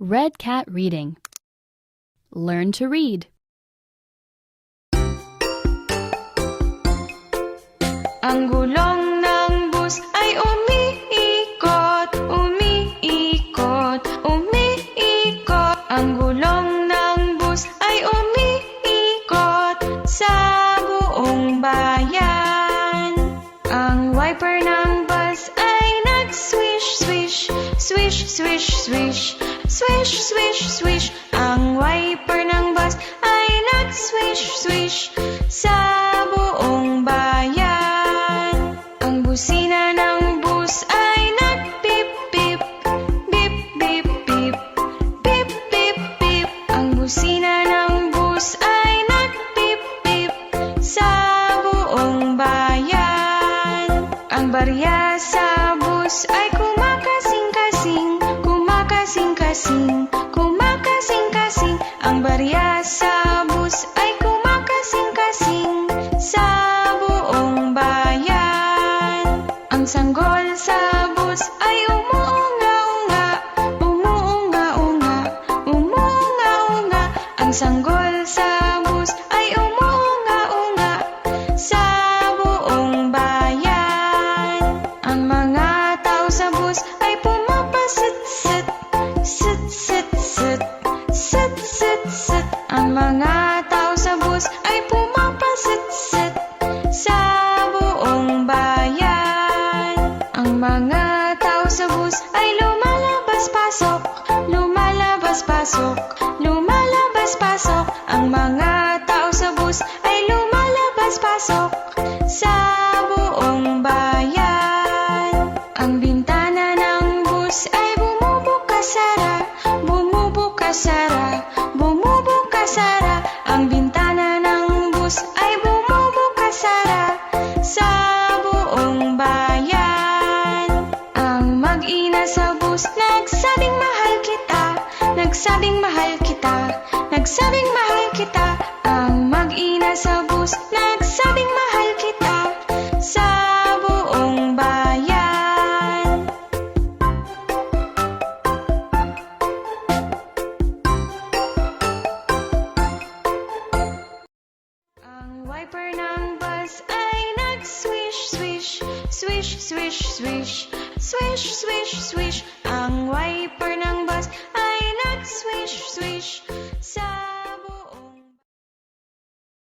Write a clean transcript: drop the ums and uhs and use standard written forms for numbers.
Red Cat Reading. Learn to read. Ang gulong ng bus ay umiikot, umiikot, umiikot. Ang gulong ng bus ay umiikot sa buong bayan. Ang wiper ng bus ay nag-swish, swish, swish, swish, swish, swish, swish, swish. Ang wiper ng bus ay nag-swish, swish sa buong bayan. Ang busina ng bus ay nag-beep, beep, beep, beep, beep, beep, beep, beep. Ang busina ng bus ay nag-beep, beep sa buong bayan. Ang barya sa bus ay kumakasing-kasing, kumakasing-kasing, kumakasing-kasing. Ang barya sa bus ay kumakasing-kasing sa buong bayan. Ang sanggol sa bus ay umuunga-unga, umuunga-unga, umuunga-unga. Ang sanggol sa bus ay umuunga-unga sa buong bayan. Ang mga tao sa bus ay pumapasit-sit, sit-sit-sit, sit-sit-sit. Ang mga tao sa bus ay pumapasit-sit sa buong bayan. Ang mga tao sa bus ay lumalabas-pasok, lumalabas-pasok, lumalabas-pasok. Ang mga tao sa bus ay lumalabas-pasok sa buong bayan. Ang bintana ng bus ay bumubukas-sara, bumubukas-sara, bumubukas-sara. Ang bintana ng bus ay bumubukas-sara sa buong bayan. Ang mag-ina sa bus nagsabing mahal kita, nagsabing mahal kita, nagsabing mahal kita. Ang mag-ina sa bus nagsabing mahal kita sa buong bayan. Ang wiper ng bus ay nag-swish, swish, swish, swish, swish, swish, swish, swish. Ang wiper ng